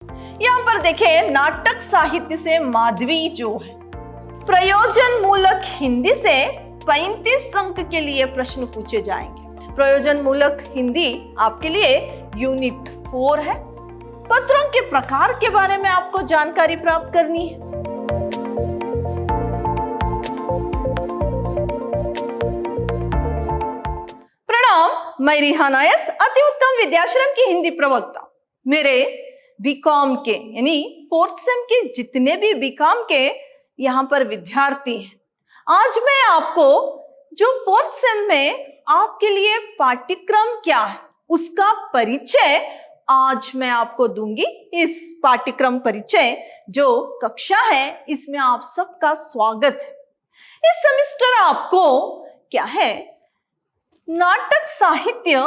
यहाँ पर देखें, नाटक साहित्य से माधवी जो है, प्रयोजन मूलक हिंदी से 35 अंक के लिए प्रश्न पूछे जाएंगे। प्रयोजन मूलक हिंदी आपके लिए यूनिट 4 है। पत्रों के प्रकार के बारे में आपको जानकारी प्राप्त करनी है। प्रणाम, मैं रिहाना एस, अति उत्तम विद्याश्रम की हिंदी प्रवक्ता। मेरे बीकॉम के यानी 4th सेम के जितने भी बीकॉम के यहाँ पर विद्यार्थी हैं, आज मैं आपको जो 4th सेम में आपके लिए पाठ्यक्रम क्या है उसका परिचय आज मैं आपको दूंगी। इस पाठ्यक्रम परिचय जो कक्षा है, इसमें आप सबका स्वागत है। इस सेमेस्टर आपको क्या है, नाटक साहित्य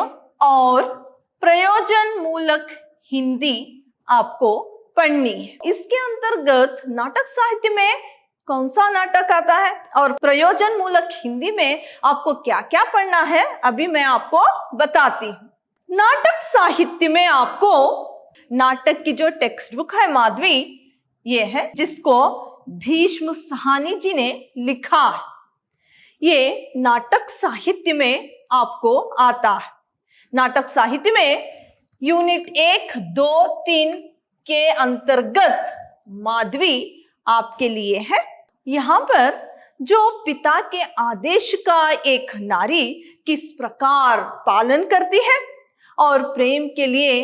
और प्रयोजन मूलक हिंदी आपको पढ़नी है। इसके अंतर्गत नाटक साहित्य में कौन सा नाटक आता है और प्रयोजन मूलक हिंदी में आपको क्या क्या पढ़ना है, अभी मैं आपको बताती हूँ। नाटक साहित्य में आपको नाटक की जो टेक्स्ट बुक है माधवी, ये है जिसको भीष्म साहनी जी ने लिखा है। ये नाटक साहित्य में आपको आता है। नाटक साहित्य में यूनिट 1, 2, 3 के अंतर्गत माधवी आपके लिए है। यहाँ पर जो पिता के आदेश का एक नारी किस प्रकार पालन करती है और प्रेम के लिए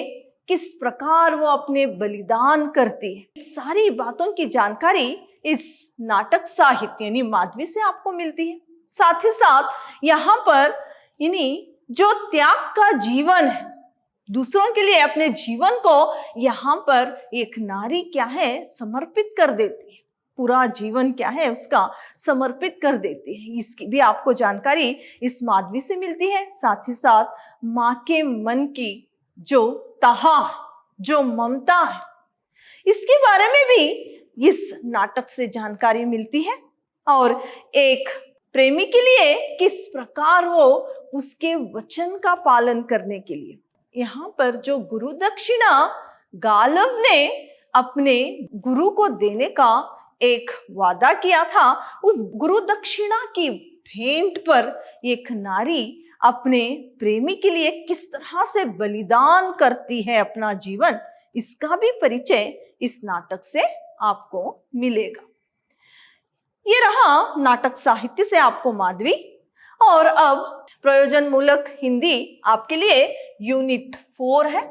किस प्रकार वो अपने बलिदान करती है, सारी बातों की जानकारी इस नाटक साहित्य यानी माधवी से आपको मिलती है। साथ ही साथ यहाँ पर यानी जो त्याग का जीवन है, दूसरों के लिए अपने जीवन को यहाँ पर एक नारी क्या है समर्पित कर देती है, पूरा जीवन क्या है उसका समर्पित कर देती है, इसकी भी आपको जानकारी इस माधवी से मिलती है। साथ ही साथ माँ के मन की जो तहा, जो ममता है, इसके बारे में भी इस नाटक से जानकारी मिलती है। और एक प्रेमी के लिए किस प्रकार वो उसके वचन का पालन करने के लिए, यहाँ पर जो गुरु दक्षिणा गालव ने अपने गुरु को देने का एक वादा किया था, उस गुरु दक्षिणा की भेंट पर एक नारी अपने प्रेमी के लिए किस तरह से बलिदान करती है अपना जीवन, इसका भी परिचय इस नाटक से आपको मिलेगा। ये रहा नाटक साहित्य से आपको माधवी। और अब प्रयोजन मूलक हिंदी आपके लिए यूनिट 4 है।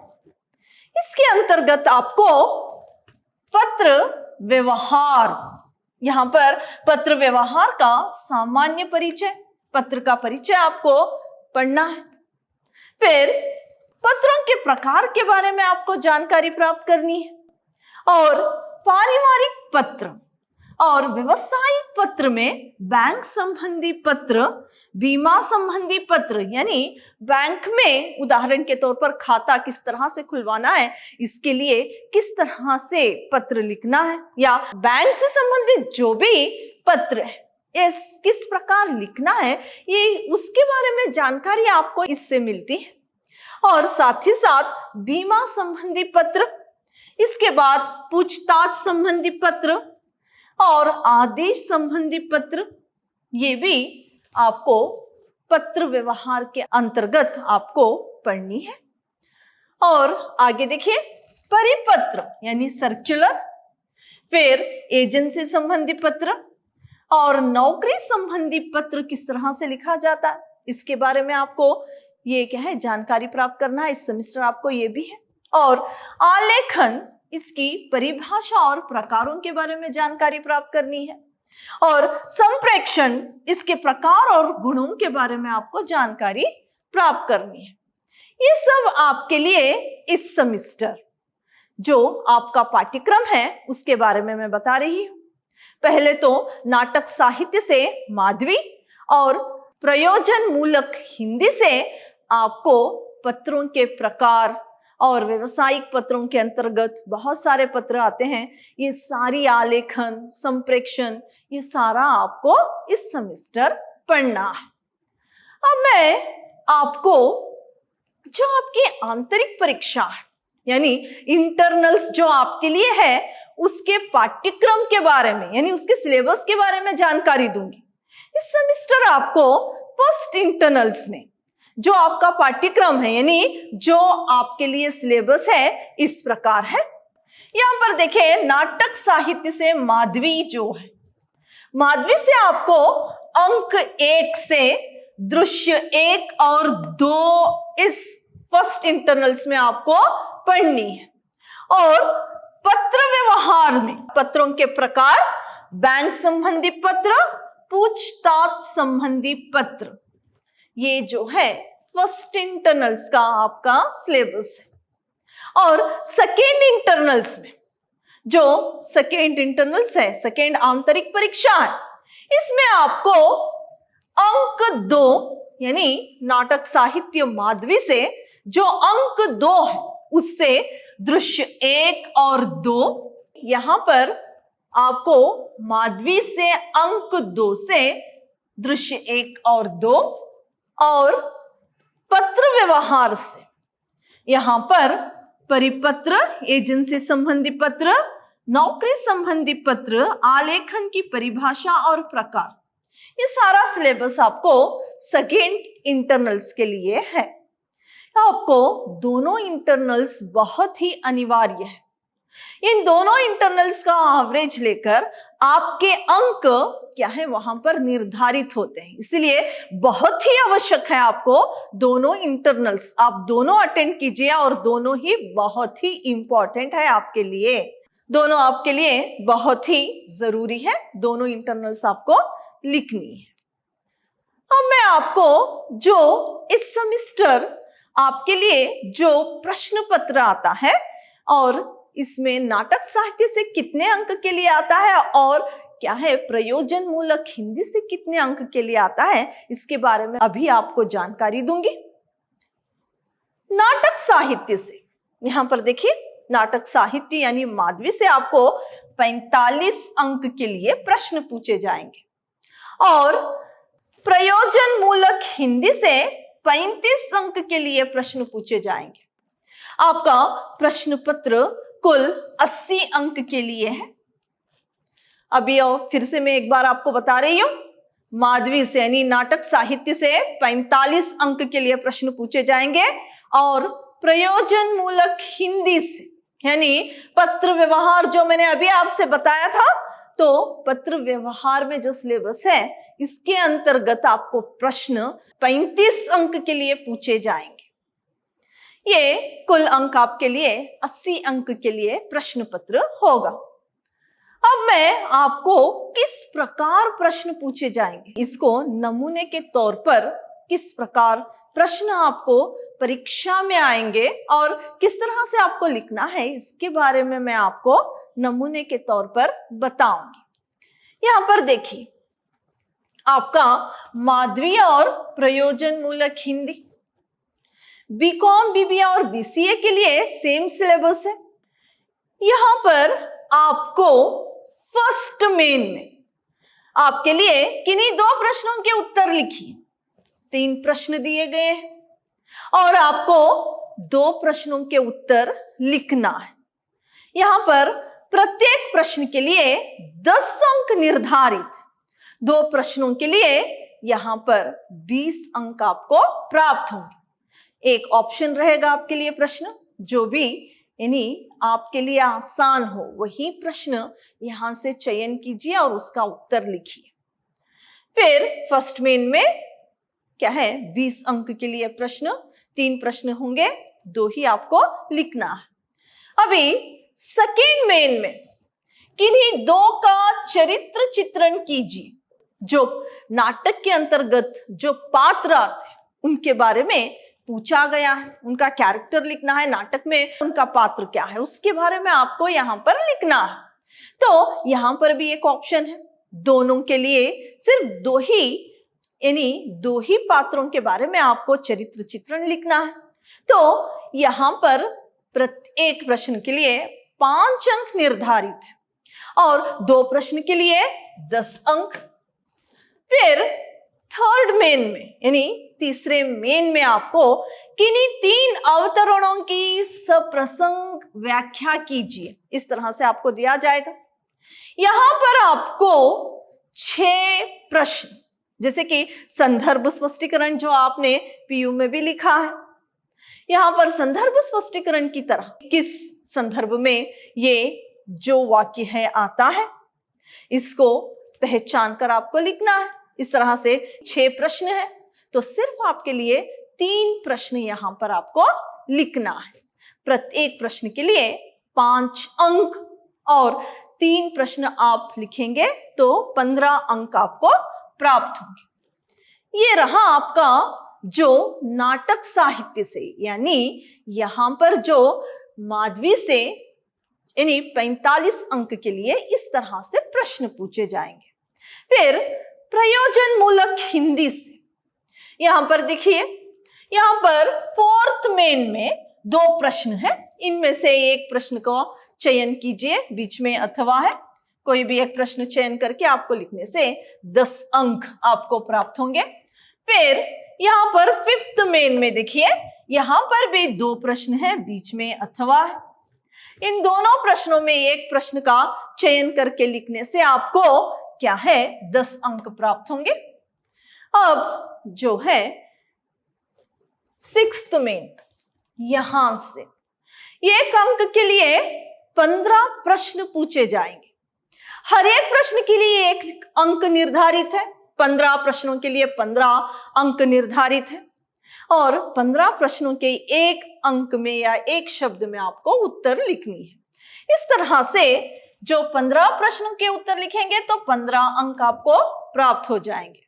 इसके अंतर्गत आपको पत्र व्यवहार, यहाँ पर पत्र व्यवहार का सामान्य परिचय, पत्र का परिचय आपको पढ़ना है। फिर पत्रों के प्रकार के बारे में आपको जानकारी प्राप्त करनी है। और पारिवारिक पत्र और व्यवसायिक पत्र में बैंक संबंधी पत्र, बीमा संबंधी पत्र यानी बैंक में उदाहरण के तौर पर खाता किस तरह से खुलवाना है, इसके लिए किस तरह से पत्र लिखना है, या बैंक से संबंधित जो भी पत्र है किस प्रकार लिखना है, ये उसके बारे में जानकारी आपको इससे मिलती है। और साथ ही साथ बीमा संबंधी पत्र, इसके बाद पूछताछ संबंधी पत्र और आदेश संबंधी पत्र, ये भी आपको पत्र व्यवहार के अंतर्गत आपको पढ़नी है। और आगे देखिए, परिपत्र यानी सर्कुलर, फिर एजेंसी संबंधी पत्र और नौकरी संबंधी पत्र किस तरह से लिखा जाता है, इसके बारे में आपको ये क्या है जानकारी प्राप्त करना है। इस सेमेस्टर आपको ये भी है। और आलेखन, इसकी परिभाषा और प्रकारों के बारे में जानकारी प्राप्त करनी है। और संप्रेक्षण, इसके प्रकार और गुणों के बारे में आपको जानकारी प्राप्त करनी है। ये सब आपके लिए इस सेमेस्टर जो आपका पाठ्यक्रम है उसके बारे में मैं बता रही हूँ। पहले तो नाटक साहित्य से माधवी और प्रयोजन मूलक हिंदी से आपको पत्रों के प्रकार और व्यवसायिक पत्रों के अंतर्गत बहुत सारे पत्र आते हैं, ये सारी आलेखन, संप्रेक्षण, ये सारा आपको इस सेमेस्टर पढ़ना है। अब मैं आपको जो आपकी आंतरिक परीक्षा है यानी इंटरनल्स जो आपके लिए है उसके पाठ्यक्रम के बारे में यानी उसके सिलेबस के बारे में जानकारी दूंगी। इस सेमेस्टर आपको फर्स्ट इंटरनल्स में जो आपका पाठ्यक्रम है यानी जो आपके लिए सिलेबस है इस प्रकार है। यहां पर देखें, नाटक साहित्य से माधवी जो है, माधवी से आपको अंक 1 से दृश्य 1 और 2 इस फर्स्ट इंटरनल्स में आपको पढ़नी है। और पत्र व्यवहार में पत्रों के प्रकार, बैंक संबंधी पत्र, पूछताछ संबंधी पत्र, ये जो है फर्स्ट इंटरनल्स का आपका सिलेबस है। और सेकेंड इंटरनल्स में जो सेकेंड इंटरनल्स है, सेकेंड आंतरिक परीक्षा है, इसमें आपको अंक 2 यानी नाटक साहित्य माधवी से जो अंक 2 है उससे दृश्य 1 और 2, यहां पर आपको माधवी से अंक 2 से दृश्य 1 और 2 और पत्र व्यवहार से यहां पर परिपत्र, एजेंसी संबंधी पत्र, नौकरी संबंधी पत्र, आलेखन की परिभाषा और प्रकार, ये सारा सिलेबस आपको सेकेंड इंटरनल्स के लिए है। आपको दोनों इंटरनल्स बहुत ही अनिवार्य है। इन दोनों इंटरनल्स का एवरेज लेकर आपके अंक क्या है वहां पर निर्धारित होते हैं, इसलिए बहुत ही आवश्यक है आपको दोनों इंटरनल्स आप दोनों अटेंड कीजिए और दोनों ही बहुत ही इंपॉर्टेंट है आपके लिए, दोनों आपके लिए बहुत ही जरूरी है, दोनों इंटरनल्स आपको लिखनी है। अब मैं आपको जो इस सेमेस्टर आपके लिए जो प्रश्न पत्र आता है और इसमें नाटक साहित्य से कितने अंक के लिए आता है और क्या है प्रयोजन मूलक हिंदी से कितने अंक के लिए आता है, इसके बारे में अभी आपको जानकारी दूंगी। नाटक साहित्य से यहां पर देखिए, नाटक साहित्य यानी माधवी से आपको 45 अंक के लिए प्रश्न पूछे जाएंगे और प्रयोजन मूलक हिंदी से 35 अंक के लिए प्रश्न पूछे जाएंगे। आपका प्रश्न पत्र कुल 80 अंक के लिए है। अभी और फिर से मैं एक बार आपको बता रही हूं, माधवी से यानी नाटक साहित्य से 45 अंक के लिए प्रश्न पूछे जाएंगे और प्रयोजन मूलक हिंदी से यानी पत्र व्यवहार जो मैंने अभी आपसे बताया था, तो पत्र व्यवहार में जो सिलेबस है इसके अंतर्गत आपको प्रश्न 35 अंक के लिए पूछे जाएंगे। ये कुल अंक आपके लिए 80 अंक के लिए प्रश्न पत्र होगा। अब मैं आपको किस प्रकार प्रश्न पूछे जाएंगे, इसको नमूने के तौर पर किस प्रकार प्रश्न आपको परीक्षा में आएंगे और किस तरह से आपको लिखना है, इसके बारे में मैं आपको नमूने के तौर पर बताऊंगी। यहां पर देखिए, आपका माधवी और प्रयोजन मूलक हिंदी, बीकॉम, बीबीए और बीसीए के लिए सेम सिलेबस है। यहां पर आपको फर्स्ट मेन में आपके लिए किन्हीं 2 प्रश्नों के उत्तर लिखिए। 3 प्रश्न दिए गए हैं और आपको 2 प्रश्नों के उत्तर लिखना है। यहां पर प्रत्येक प्रश्न के लिए 10 अंक निर्धारित, 2 प्रश्नों के लिए यहां पर 20 अंक आपको प्राप्त होंगे। एक ऑप्शन रहेगा आपके लिए प्रश्न, जो भी यानी आपके लिए आसान हो वही प्रश्न यहां से चयन कीजिए और उसका उत्तर लिखिए। फिर फर्स्ट मेन में क्या है 20 अंक के लिए प्रश्न, 3 प्रश्न होंगे, 2 ही आपको लिखना है। अभी सेकेंड मेन में किन्हीं 2 का चरित्र चित्रण कीजिए। जो नाटक के अंतर्गत जो पात्र आते हैं उनके बारे में पूछा गया है, उनका कैरेक्टर लिखना है, नाटक में उनका पात्र क्या है उसके बारे में आपको यहां पर लिखना है। तो यहां पर भी एक ऑप्शन है, दोनों के लिए सिर्फ 2 ही यानी 2 ही पात्रों के बारे में आपको चरित्र चित्रण लिखना है। तो यहां पर प्रत्येक प्रश्न के लिए 5 अंक निर्धारित है और 2 प्रश्न के लिए 10 अंक। फिर थर्ड मेन में यानी तीसरे मेन में आपको किन्हीं 3 अवतरणों की सप्रसंग व्याख्या कीजिए, इस तरह से आपको दिया जाएगा। यहां पर आपको 6 प्रश्न, जैसे कि संदर्भ स्पष्टीकरण जो आपने पीयू में भी लिखा है, यहां पर संदर्भ स्पष्टीकरण की तरह किस संदर्भ में ये जो वाक्य है आता है, इसको पहचान कर आपको लिखना है। इस तरह से 6 प्रश्न है, तो सिर्फ आपके लिए 3 प्रश्न यहां पर आपको लिखना है। प्रत्येक प्रश्न के लिए 5 अंक, और 3 प्रश्न आप लिखेंगे तो 15 अंक आपको प्राप्त होंगे। ये रहा आपका जो नाटक साहित्य से, यानी यहां पर जो माधवी से यानी 45 अंक के लिए इस तरह से प्रश्न पूछे जाएंगे। फिर प्रयोजन मूलक हिंदी से, यहां पर देखिए, यहां पर 4th मेन में 2 प्रश्न है, इनमें से एक प्रश्न का चयन कीजिए, बीच में अथवा है, कोई भी एक प्रश्न चयन करके आपको लिखने से 10 अंक आपको प्राप्त होंगे। फिर यहां पर 5th मेन में देखिए, यहां पर भी 2 प्रश्न है, बीच में अथवा है। इन दोनों प्रश्नों में एक प्रश्न का चयन करके लिखने से आपको क्या है 10 अंक प्राप्त होंगे। अब जो है 6th मेन, यहां से एक अंक के लिए 15 प्रश्न पूछे जाएंगे। हर एक प्रश्न के लिए 1 अंक निर्धारित है, 15 प्रश्नों के लिए 15 अंक निर्धारित है, और 15 प्रश्नों के 1 अंक में या 1 शब्द में आपको उत्तर लिखनी है। इस तरह से जो 15 प्रश्नों के उत्तर लिखेंगे तो 15 अंक आपको प्राप्त हो जाएंगे।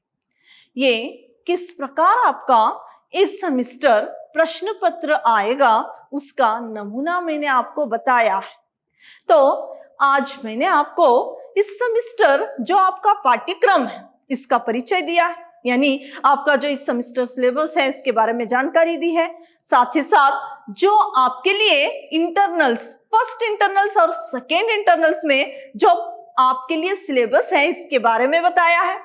ये किस प्रकार आपका इस सेमेस्टर प्रश्न पत्र आएगा उसका नमूना मैंने आपको बताया है। तो आज मैंने आपको इस सेमेस्टर जो आपका पाठ्यक्रम है इसका परिचय दिया है, यानी आपका जो इस सेमेस्टर सिलेबस है इसके बारे में जानकारी दी है। साथ ही साथ जो आपके लिए इंटरनल्स, फर्स्ट इंटरनल्स और सेकेंड इंटरनल्स में जो आपके लिए सिलेबस है इसके बारे में बताया है,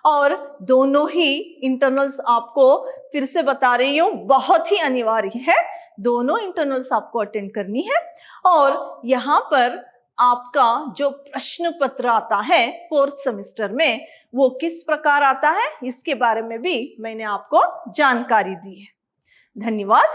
और दोनों ही इंटरनल्स आपको फिर से बता रही हूं बहुत ही अनिवार्य है, दोनों इंटरनल्स आपको अटेंड करनी है। और यहाँ पर आपका जो प्रश्न पत्र आता है 4th सेमेस्टर में वो किस प्रकार आता है इसके बारे में भी मैंने आपको जानकारी दी है। धन्यवाद।